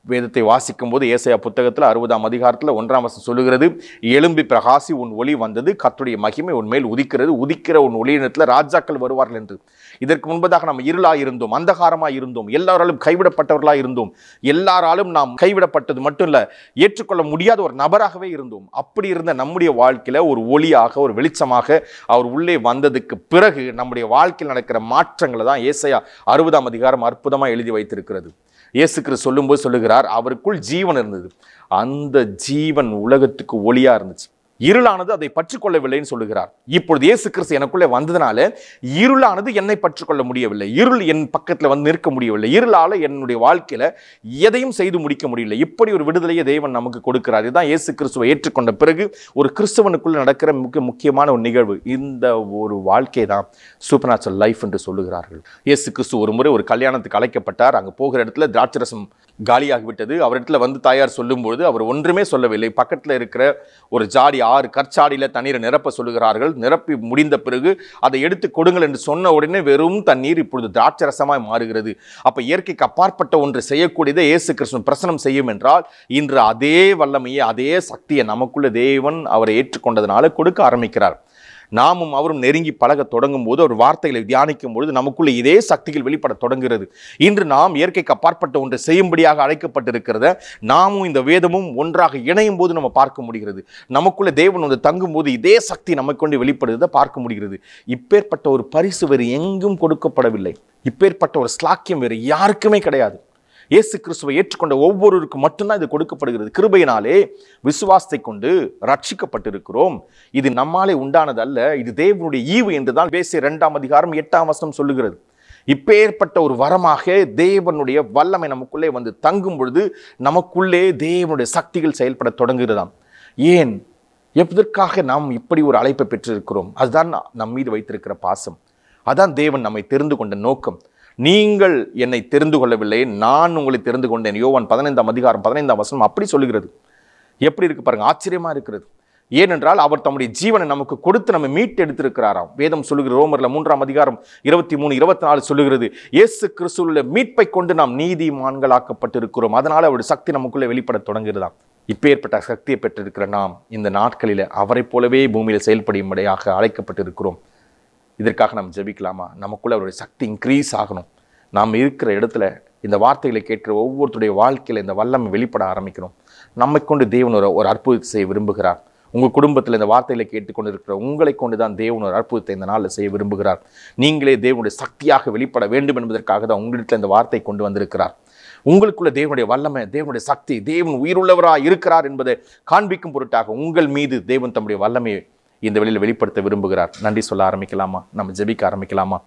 வேதத்தை வாசிக்கும் போது ஏசாயா புத்தகத்தில் 60ஆம் அதிகாரத்தில் 1ஆம் வசனம் சொல்லுகிறது, எழும்பி பிரகாசி, உன் ஒளி வந்தது, கர்த்தருடைய மகிமை உன் மேல் உதிக்கிறது, உதிக்கிற உன் ஒளியினத்தில் ராஜாக்கள் வருவார்கள் என்று. இதற்கு முன்பதாக நம்ம இருளாக இருந்தோம், அந்தகாரமாக இருந்தோம், எல்லாராலும் கைவிடப்பட்டவர்களாக இருந்தோம். எல்லாராலும் நாம் கைவிடப்பட்டது மட்டும் இல்லை, ஏற்றுக்கொள்ள முடியாத ஒரு நபராகவே இருந்தோம். அப்படி இருந்த நம்முடைய வாழ்க்கையில் ஒரு ஒளியாக, ஒரு வெளிச்சமாக அவர் உள்ளே வந்ததுக்கு பிறகு நம்முடைய வாழ்க்கையில் நடக்கிற மாற்றங்களை தான் ஏசாயா 60ஆம் அதிகாரம் அற்புதமாக எழுதி வைத்திருக்கிறது. இயேசு கிறிஸ்து சொல்லும்போது சொல்லுகிறார், அவருக்குள் ஜீவன் இருந்தது, அந்த ஜீவன் உலகத்துக்கு ஒளியா இருந்துச்சு, இருளானது அதை பற்றிக்கொள்ளவில்லைன்னு சொல்லுகிறார். இப்பொழுது இயேசு கிறிஸ்து எனக்குள்ளே வந்ததுனால இருளானது என்னை பற்றிக்கொள்ள முடியவில்லை, இருள் என் பக்கத்தில் வந்து நிற்க முடியவில்லை, இருளால என்னுடைய வாழ்க்கையில எதையும் செய்து முடிக்க முடியல. இப்படி ஒரு விடுதலையை தேவன் நமக்கு கொடுக்கிறார். இதுதான் இயேசு கிறிஸ்துவை ஏற்றுக்கொண்ட பிறகு ஒரு கிறிஸ்தவனுக்குள்ள நடக்கிற முக்கியமான ஒரு நிகழ்வு. இந்த ஒரு வாழ்க்கை தான் சூப்பர் நேச்சுரல் லைஃப் என்று சொல்லுகிறார்கள். இயேசு கிறிஸ்து ஒரு முறை ஒரு கல்யாணத்துக்கு அழைக்கப்பட்டார். அங்கே போகிற இடத்துல திராட்சரசம் காலியாகிவிட்டது. அவரிடத்துல வந்து தாயார் சொல்லும்போது அவர் ஒன்றுமே சொல்லவில்லை. பக்கத்தில் இருக்கிற ஒரு ஜாடி 6 கற்சாடியில் தண்ணீரை நிரப்ப சொல்லுகிறார்கள். நிரப்பி முடிந்த பிறகு அதை எடுத்து கொடுங்கள் என்று சொன்ன உடனே வெறும் தண்ணீர் இப்பொழுது திராட்சரசமாய் மாறுகிறது. அப்ப இயற்கைக்கு அப்பாற்பட்ட ஒன்று செய்யக்கூடியதை இயேசு கிறிஸ்து பிரசனம் செய்யும் என்றால், இன்று அதே வல்லமையை, அதே சக்தியை நமக்குள்ள தேவன் அவரை ஏற்றுக்கொண்டதனால கொடுக்க ஆரம்பிக்கிறார். நாமும் அவரும் நெருங்கி பழக தொடங்கும் போது, ஒரு வார்த்தைகளை தியானிக்கும் பொழுது நமக்குள்ள இதே சக்திகள் வெளிப்பட தொடங்குகிறது. இன்று நாம் இயற்கைக்கு அப்பாற்பட்ட ஒன்று செய்யும்படியாக அழைக்கப்பட்டிருக்கிறத நாமும் இந்த வேதமும் ஒன்றாக இணையும் போது நம்ம பார்க்க முடிகிறது. நமக்குள்ள தேவன் வந்து தங்கும் போது இதே சக்தி நமக்கு கொண்டு வெளிப்படுவதை பார்க்க முடிகிறது. இப்பேற்பட்ட ஒரு பரிசு வேறு எங்கும் கொடுக்கப்படவில்லை. இப்பேற்பட்ட ஒரு ஸ்லாக்கியம் வேறு யாருக்குமே கிடையாது. இயேசு கிறிஸ்துவை ஏற்றுக்கொண்ட ஒவ்வொருவருக்கும் மட்டும்தான் இது கொடுக்கப்படுகிறது. கிருபையினாலே விசுவாசத்தை கொண்டு ரட்சிக்கப்பட்டிருக்கிறோம். இது நம்மாலே உண்டானதல்ல, இது தேவனுடைய ஈவு என்றுதான் எபேசியர் 2ஆம் அதிகாரம் 8ஆம் வசனம் சொல்லுகிறது. இப்பேற்பட்ட ஒரு வரமாக தேவனுடைய வல்லமை நமக்குள்ளே வந்து தங்கும் பொழுது நமக்குள்ளே தேவனுடைய சக்திகள் செயல்பட தொடங்குகிறதாம். ஏன், எதற்காக நாம் இப்படி ஒரு அழைப்பை பெற்றிருக்கிறோம்? அதுதான் நம் மீது வைத்திருக்கிற பாசம். அதான் தேவன் நம்மை தெரிந்து கொண்ட நோக்கம். நீங்கள் என்னை தெரிந்து கொள்ளவில்லை, நான் உங்களை தெரிந்து கொண்டேன். யோவான் 15ஆம் அதிகாரம் 15ஆம் வசனம் அப்படி சொல்லுகிறது. எப்படி இருக்கு பாருங்க, ஆச்சரியமா இருக்கிறது. ஏனென்றால் அவர் தம்முடைய ஜீவனை நமக்கு கொடுத்து நம்ம மீட்டு எடுத்திருக்கிறாராம். வேதம் சொல்லுகிற ரோமர்ல 3ஆம் அதிகாரம் 23, 24 சொல்லுகிறது, இயேசு கிறிஸ்துவுள்ள மீட்பை கொண்டு நாம் நீதிமான்களாக்கப்பட்டிருக்கிறோம். அதனால அவருடைய சக்தி நமக்குள்ளே வெளிப்பட தொடங்குகிறதாம். இப்பேற்பட்ட சக்தியை பெற்றிருக்கிற நாம் இந்த நாட்களில் அவரை போலவே பூமியில் செயல்படும்படியாக அழைக்கப்பட்டிருக்கிறோம். இதற்காக நாம் ஜெபிக்கலாமா? நமக்குள்ள அவருடைய சக்தி இன்க்ரீஸ் ஆகணும். நாம் இருக்கிற இடத்துல இந்த வார்த்தைகளை கேட்கிற ஒவ்வொருத்தருடைய வாழ்க்கையில் இந்த வல்லமை வெளிப்பட ஆரம்பிக்கணும். நம்மை கொண்டு தேவன் ஒரு அற்புதத்தை செய்ய விரும்புகிறார். உங்கள் குடும்பத்தில் இந்த வார்த்தைகளை கேட்டுக்கொண்டு இருக்கிற உங்களை கொண்டு தான் தேவன் ஒரு அற்புதத்தை இந்த நாளில் செய்ய விரும்புகிறார். நீங்களே தேவனுடைய சக்தியாக வெளிப்பட வேண்டும் என்பதற்காக தான் உங்களிடத்தில் இந்த வார்த்தை கொண்டு வந்திருக்கிறார். உங்களுக்குள்ள தேவனுடைய வல்லமை, தேவனுடைய சக்தி, தேவன் உயிருள்ளவராக இருக்கிறார் என்பதை காண்பிக்கும் பொருட்டாக உங்கள் மீது தேவன் தம்முடைய வல்லமையை இந்த வெளியில் வெளிப்படுத்த விரும்புகிறார். நன்றி சொல்ல ஆரம்பிக்கலாமா? நம்ம ஜெபிக்க ஆரம்பிக்கலாமா?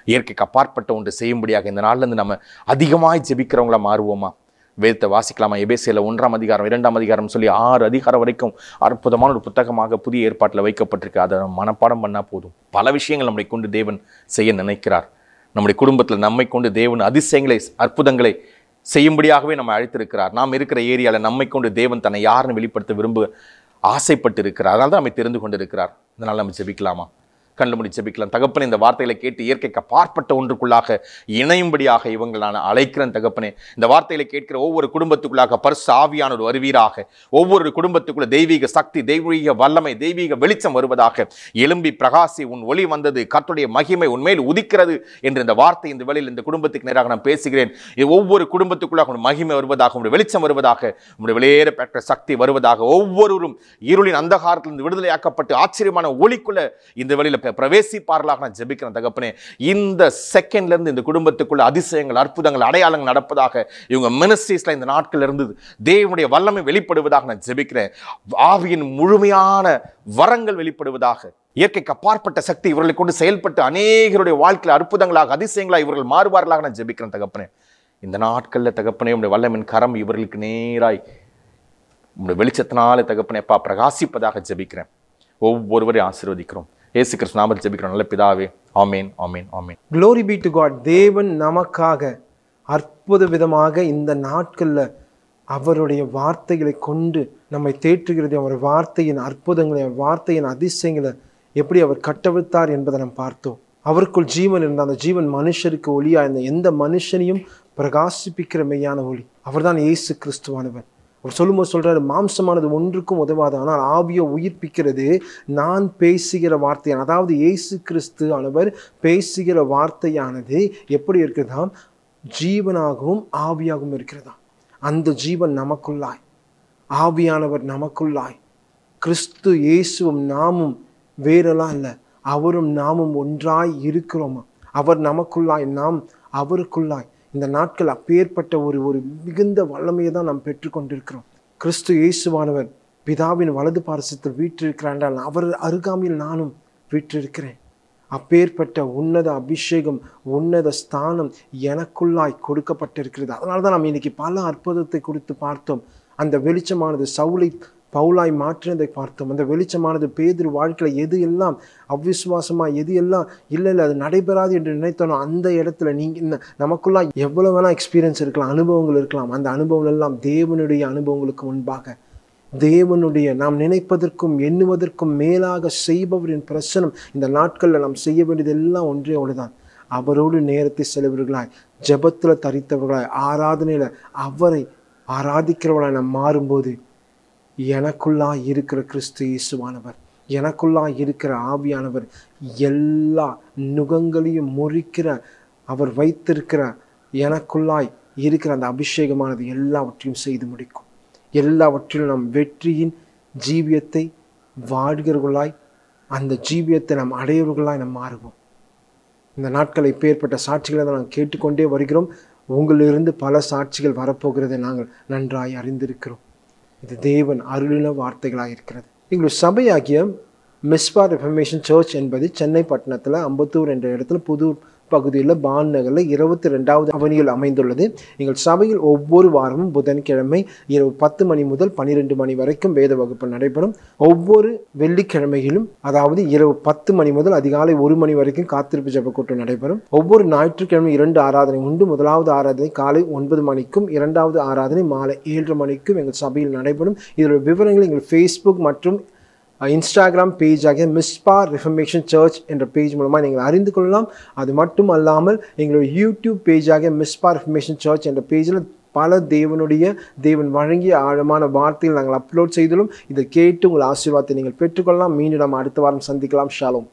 இயற்கைக்கு அப்பாற்பட்ட ஒன்று செய்யும்படியாக இந்த நாள்லேருந்து நம்ம அதிகமாய் ஜெபிக்கிறவங்களா மாறுவோமா? வேதத்தை வாசிக்கலாமா? எபேசியர் 1ஆம் அதிகாரம் 2ஆம் அதிகாரம் சொல்லி 6 அதிகாரம் வரைக்கும் அற்புதமான ஒரு புத்தகமாக புதிய ஏற்பாட்டில் வைக்கப்பட்டிருக்கு. அதை மனப்பாடம் பண்ணால் போதும். பல விஷயங்கள் நம்மை கொண்டு தேவன் செய்ய நினைக்கிறார். நம்முடைய குடும்பத்தில் நம்மை கொண்டு தேவன் அதிசயங்களை, அற்புதங்களை செய்யும்படியாகவே நம்ம அழைத்திருக்கிறார். நாம் இருக்கிற ஏரியாவில் நம்மை கொண்டு தேவன் தன்னை யாருன்னு வெளிப்படுத்த ஆசைப்பட்டு இருக்கிறார். அதனால தான் நம்மை தெரிந்து கொண்டு இருக்கிறார். அதனால் நம்ம ஜெபிக்கலாமா? கண்டு முடி ஜெபிக்கலாம். தகப்பனே, இந்த வார்த்தைகளை கேட்டு இயற்கைக்கு அப்பாற்பட்ட ஒன்றுக்குள்ளாக இணையும்படியாக இவங்கள் நான் அழைக்கிறேன். தகப்பனே, இந்த வார்த்தைகளை கேட்கிற ஒவ்வொரு குடும்பத்துக்குள்ளாக பரிசு ஆவியானவர் வருவீராக. ஒவ்வொரு குடும்பத்துக்குள்ள தெய்வீக சக்தி, தெய்வீக வல்லமை, தெய்வீக வெளிச்சம் வருவதாக. எழும்பி பிரகாசி, உன் ஒளி வந்தது, கர்த்தருடைய மகிமை உன்மேல் உதிக்கிறது என்று இந்த வார்த்தை இந்த வேளையில் இந்த குடும்பத்துக்கு நேராக நான் பேசுகிறேன். ஒவ்வொரு குடும்பத்துக்குள்ளாக உன் மகிமை வருவதாக, உங்களுடைய வெளிச்சம் வருவதாக, உங்களுடைய வெளியேற பெற்ற சக்தி வருவதாக. ஒவ்வொருவரும் இருளின் அந்தகாரத்திலிருந்து விடுதலையாக்கப்பட்டு ஆச்சரியமான ஒளிக்குள்ள இந்த வேளையில் பிரவேசிப்பார்களாக நான் ஜெபிக்கிறேன். தகப்பனே, இந்த செகண்ட்ல இருந்து இந்த குடும்பத்துக்குள்ள அதிசயங்கள், அற்புதங்கள், அடையாளங்கள் நடப்பதாக. இவங்க மினிஸ்ட்ரீஸ்ல இந்த நாட்கள் இருந்து தேவனுடைய வல்லமை வெளிப்படுவதாக நான் ஜெபிக்கிறேன். ஆவியின் முழுமையான வரங்கள் வெளிப்படுவதாக. இயற்கைக்கு அப்பாற்பட்ட சக்தி இவர்களை கொண்டு செயல்பட்டு அநேகருடைய வாழ்க்கையில் அற்புதங்களாக, அதிசயங்களாக இவர்கள் மாறுவார்களாக நான் ஜெபிக்கிறேன். தகப்பனே, இந்த நாட்கள்ல தகப்பனே, உங்களுடைய வல்லமின் கரம் இவர்களுக்கு நேராய் உங்களுடைய வெளிச்சத்தினால தகப்பனே பிரகாசிப்பதாக ஜெபிக்கிறேன். ஒவ்வொருவரையும் ஆசீர்வதிக்கிறோம். இயேசு கிறிஸ்து நாமத்தில் ஜெபிக்கிறோம் நல்ல பிதாவே. ஆமென், ஆமென், ஆமென். Glory be to God. தேவன் நமக்காக அற்புத விதமாக இந்த நாட்களில் அவருடைய வார்த்தைகளை கொண்டு நம்மை தேற்றுகிறது. அவர் வார்த்தையின் அற்புதங்களை, வார்த்தையின் அதிசயங்களை எப்படி அவர் கட்டவிழ்த்தார் என்பதை நாம் பார்த்தோம். அவருக்குள் ஜீவன் இருந்த அந்த ஜீவன் மனுஷருக்கு ஒளியா இருந்த எந்த மனுஷனையும் பிரகாசிப்பிக்கிற மெய்யான ஒளி அவர்தான் இயேசு கிறிஸ்துவானவர். அவர் சொல்லும்போது சொல்றாரு, மாம்சமானது ஒன்றுக்கும் உதவாது, ஆனால் ஆவியோ உயிர்ப்பிக்கிறது. நான் பேசுகிற வார்த்தையான, அதாவது இயேசு கிறிஸ்து ஆனவர் பேசுகிற வார்த்தையானது எப்படி இருக்கிறதா? ஜீவனாகவும் ஆவியாகவும் இருக்கிறதா. அந்த ஜீவன் நமக்குள்ளாய், ஆவியானவர் நமக்குள்ளாய், கிறிஸ்து இயேசுவும் நாமும் வேறெல்லாம் இல்லை, அவரும் நாமும் ஒன்றாய் இருக்கிறோமா. அவர் நமக்குள்ளாய், நாம் அவருக்குள்ளாய். இந்த நாட்கள் அப்பேற்பட்ட ஒரு மிகுந்த வல்லமையை தான் நாம் பெற்றுக்கொண்டிருக்கிறோம். கிறிஸ்து இயேசுவானவர் பிதாவின் வலது பாரசத்தில் வீற்றிருக்கிறார் என்றால் அவர் அருகாமையில் நானும் வீற்றிருக்கிறேன். அப்பேற்பட்ட உன்னத அபிஷேகம், உன்னத ஸ்தானம் எனக்குள்ளாய் கொடுக்கப்பட்டிருக்கிறது. அதனால தான் நாம் இன்னைக்கு பல அற்புதத்தை குறித்து பார்த்தோம். அந்த வெளிச்சமானது சவுலை பவுலாய் மாற்றினதை பார்த்தோம். அந்த வெளிச்சமானது பேதுரு வாழ்க்கையில் எது எல்லாம் அவ்விசுவாசமாக, எது எல்லாம் இல்லை அது நடைபெறாது என்று நினைத்தோனோ அந்த இடத்துல நீங்கள் நமக்குள்ளா எவ்வளோ வேணால் எக்ஸ்பீரியன்ஸ் இருக்கலாம், அனுபவங்கள் இருக்கலாம். அந்த அனுபவங்கள் எல்லாம் தேவனுடைய அனுபவங்களுக்கு முன்பாக, தேவனுடைய நாம் நினைப்பதற்கும் எண்ணுவதற்கும் மேலாக செய்பவரின் பிரசனம் இந்த நாட்களில் நாம் செய்ய வேண்டியது எல்லாம் ஒன்றே ஒன்றுதான். அவரோடு நேரத்தை செலவர்களாய், ஜெபத்தில் தரித்தவர்களாய், ஆராதனையில் அவரை ஆராதிக்கிறவர்களாய் நாம் மாறும்போது எனக்குள்ளாய் இருக்கிற கிறிஸ்து இயேசுவானவர், எனக்குள்ளாய் இருக்கிற ஆவியானவர் எல்லா நுகங்களையும் முறிக்கிற அவர் வைத்திருக்கிற எனக்குள்ளாய் இருக்கிற அந்த அபிஷேகமானது எல்லாவற்றையும் செய்து முடிக்கும். எல்லாவற்றிலும் நாம் வெற்றியின் ஜீவியத்தை வாழ்கிறவர்களாய், அந்த ஜீவியத்தை நாம் அடையவர்களாய் நாம் மாறுவோம். இந்த நாட்களை இப்பேற்பட்ட சாட்சிகளை தான் நாங்கள் கேட்டுக்கொண்டே வருகிறோம். உங்களிலிருந்து பல சாட்சிகள் வரப்போகிறதை நாங்கள் நன்றாய் அறிந்திருக்கிறோம். இது தேவன் அருளின வார்த்தைகளாக இருக்கிறது. எங்களுடைய சபையாகிய மிஸ்பா ரெஃபர்மேஷன் சர்ச் என்பது சென்னை பட்டணத்தில் அம்பத்தூர் என்ற இடத்துல புதூர் பகுதியில் பான் நகரில் 22வது அவனியில் அமைந்துள்ளது. எங்கள் சபையில் ஒவ்வொரு வாரமும் புதன்கிழமை இரவு 10 மணி முதல் 12 மணி வரைக்கும் வேத வகுப்பு நடைபெறும். ஒவ்வொரு வெள்ளிக்கிழமையிலும், அதாவது இரவு 10 மணி முதல் அதிகாலை 1 மணி வரைக்கும் காத்திருப்பு ஜெப கூட்டம் நடைபெறும். ஒவ்வொரு ஞாயிற்றுக்கிழமை 2 ஆராதனை உண்டு. முதலாவது ஆராதனை காலை 9 மணிக்கும், இரண்டாவது ஆராதனை மாலை 7:30 மணிக்கும் எங்கள் சபையில் நடைபெறும். இதோட விவரங்கள் எங்கள் ஃபேஸ்புக் மற்றும் இன்ஸ்டாகிராம் பேஜ் ஆகிய மிஸ்பா ரெஃபர்மேஷன் சர்ச் என்ற பேஜ் மூலமாக நீங்கள் அறிந்து கொள்ளலாம். அது மட்டும் அல்லாமல் எங்களுடைய யூடியூப் பேஜ் ஆகிய மிஸ்பா ரெஃபர்மேஷன் சர்ச் என்ற பேஜில் பல தேவன் வழங்கிய ஆழமான வார்த்தைகள் நாங்கள் அப்லோட் செய்தாலும் இதை கேட்டு உங்கள் ஆசீர்வாதத்தை நீங்கள் பெற்றுக்கொள்ளலாம். மீண்டும் நாம் அடுத்த வாரம் சந்திக்கலாம். ஷாலோம்.